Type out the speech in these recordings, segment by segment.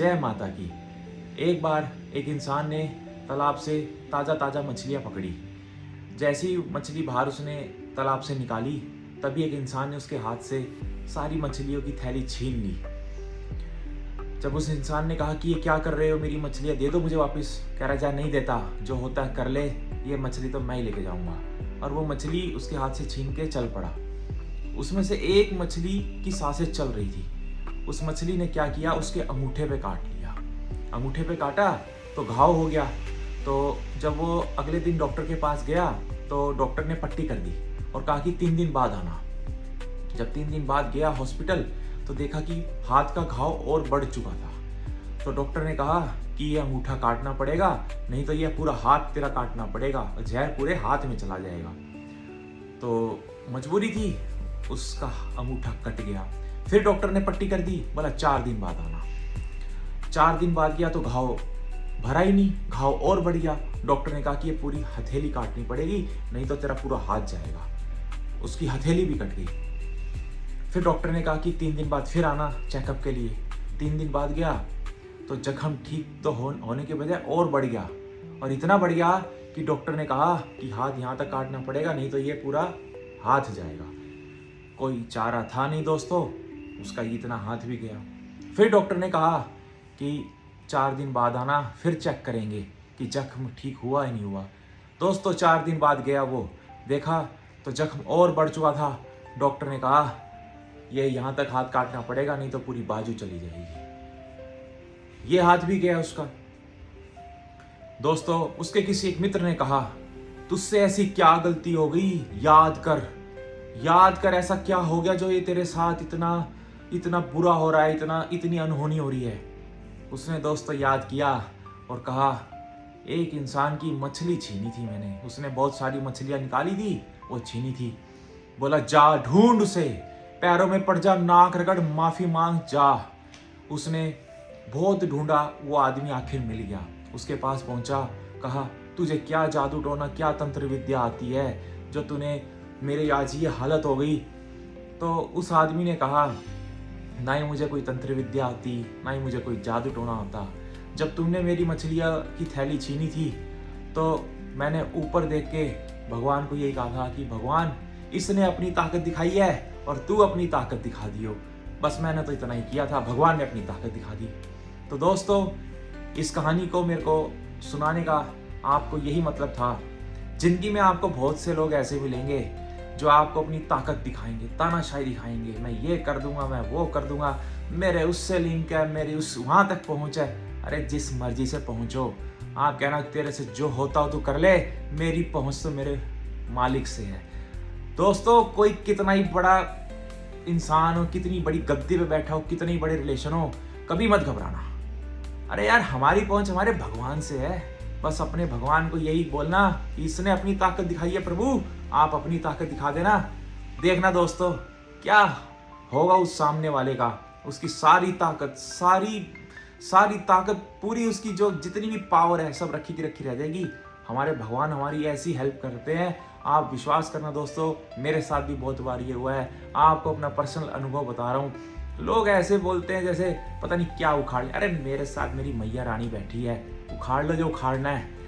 जय माता की। एक बार एक इंसान ने तालाब से ताज़ा ताज़ा मछलियाँ पकड़ी। जैसे ही मछली बाहर उसने तालाब से निकाली, तभी एक इंसान ने उसके हाथ से सारी मछलियों की थैली छीन ली। जब उस इंसान ने कहा कि ये क्या कर रहे हो, मेरी मछलियाँ दे दो मुझे वापस, कह रहा जा नहीं देता, जो होता है कर ले, ये मछली तो मैं ही लेके जाऊँगा। और वो मछली उसके हाथ से छीन के चल पड़ा। उसमें से एक मछली की सांसें चल रही थी। उस मछली ने क्या किया, उसके अंगूठे पे काट लिया। अंगूठे पे काटा तो घाव हो गया। तो जब वो अगले दिन डॉक्टर के पास गया तो डॉक्टर ने पट्टी कर दी और कहा कि 3 दिन बाद आना। जब 3 दिन बाद गया हॉस्पिटल तो देखा कि हाथ का घाव और बढ़ चुका था। तो डॉक्टर ने कहा कि ये अंगूठा काटना पड़ेगा, नहीं तो ये पूरा हाथ तेरा काटना पड़ेगा, जहर पूरे हाथ में चला जाएगा। तो मजबूरी थी, उसका अंगूठा कट गया। फिर डॉक्टर ने पट्टी कर दी, बोला 4 दिन बाद आना। 4 दिन बाद गया तो घाव भरा ही नहीं, घाव और बढ़ गया। डॉक्टर ने कहा कि ये पूरी हथेली काटनी पड़ेगी, नहीं तो तेरा पूरा हाथ जाएगा। उसकी हथेली भी कट गई। फिर डॉक्टर ने कहा कि 3 दिन बाद फिर आना चेकअप के लिए। 3 दिन बाद गया तो जख्म ठीक तो होने के बजाय और बढ़ गया, और इतना बढ़ गया कि डॉक्टर ने कहा कि हाथ यहाँ तक काटना पड़ेगा, नहीं तो ये पूरा हाथ जाएगा। कोई चारा था नहीं दोस्तों, उसका इतना हाथ भी गया। फिर डॉक्टर ने कहा कि 4 दिन बाद आना, फिर चेक करेंगे कि जख्म ठीक हुआ या नहीं हुआ। दोस्तों 4 दिन बाद गया, वो देखा तो जख्म और बढ़ चुका था। डॉक्टर ने कहा ये यहाँ तक हाथ काटना पड़ेगा, नहीं तो पूरी बाजू चली जाएगी। ये हाथ भी गया उसका। दोस्तों उसके किसी एक मित्र ने कहा तुझसे ऐसी क्या गलती हो गई, याद कर ऐसा क्या हो गया जो ये तेरे साथ इतना बुरा हो रहा है, इतनी अनहोनी हो रही है। उसने दोस्तों याद किया और कहा एक इंसान की मछली छीनी थी मैंने, उसने बहुत सारी मछलियां निकाली थी, वो छीनी थी। बोला जा ढूंढ उसे, पैरों में पड़ जा, नाक रगड़, माफी मांग जा। उसने बहुत ढूंढा, वो आदमी आखिर मिल गया। उसके पास पहुंचा, कहा तुझे क्या जादू टोना, क्या तंत्र विद्या आती है जो तूने मेरे आज ये हालत हो गई। तो उस आदमी ने कहा ना ही मुझे कोई तंत्र विद्या आती, ना ही मुझे कोई जादू टोना आता। जब तुमने मेरी मछलियाँ की थैली छीनी थी तो मैंने ऊपर देख के भगवान को यही कहा था कि भगवान इसने अपनी ताकत दिखाई है और तू अपनी ताकत दिखा दियो। बस मैंने तो इतना ही किया था, भगवान ने अपनी ताकत दिखा दी। तो दोस्तों इस कहानी को मेरे को सुनाने का आपको यही मतलब था। जिंदगी में आपको बहुत से लोग ऐसे मिलेंगे जो आपको अपनी ताकत दिखाएंगे, तानाशाही दिखाएंगे, मैं ये कर दूंगा, मैं वो कर दूंगा, मेरे उससे लिंक है, मेरी उस वहां तक पहुंच है। अरे जिस मर्जी से पहुंचो, आप कहना तेरे से जो होता हो तू कर ले, मेरी पहुंच तो मेरे मालिक से है। दोस्तों कोई कितना ही बड़ा इंसान हो, कितनी बड़ी गद्दी पे बैठा हो, कितने ही बड़े रिलेशन हो, कभी मत घबराना। अरे यार हमारी पहुंच हमारे भगवान से है। बस अपने भगवान को यही बोलना, इसने अपनी ताकत दिखाई है प्रभु, आप अपनी ताकत दिखा देना। देखना दोस्तों क्या होगा उस सामने वाले का, उसकी सारी ताकत, सारी ताकत पूरी, उसकी जो जितनी भी पावर है सब रखी की रखी रह जाएगी। हमारे भगवान हमारी ऐसी हेल्प करते हैं, आप विश्वास करना दोस्तों, मेरे साथ भी बहुत बार ये हुआ है। आपको अपना पर्सनल अनुभव बता रहा हूँ। लोग ऐसे बोलते हैं जैसे पता नहीं क्या उखाड़ ले, अरे मेरे साथ मेरी मैया रानी बैठी है, उखाड़ लो जो उखाड़ना है।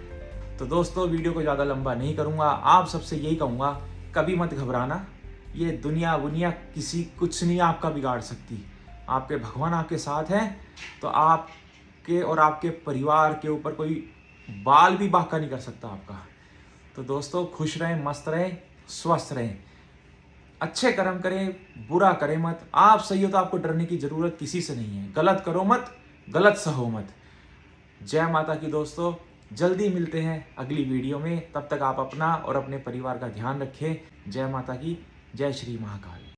तो दोस्तों वीडियो को ज़्यादा लंबा नहीं करूँगा, आप सबसे यही कहूँगा कभी मत घबराना। ये दुनिया किसी कुछ नहीं आपका बिगाड़ सकती। आपके भगवान आपके साथ हैं तो आपके और आपके परिवार के ऊपर कोई बाल भी बांका नहीं कर सकता आपका। तो दोस्तों खुश रहें, मस्त रहें, स्वस्थ रहें, अच्छे कर्म करें, बुरा करें मत। आप सही हो तो आपको डरने की जरूरत किसी से नहीं है। गलत करो मत, गलत सहो मत। जय माता की दोस्तों, जल्दी मिलते हैं अगली वीडियो में। तब तक आप अपना और अपने परिवार का ध्यान रखें। जय माता की, जय श्री महाकाल।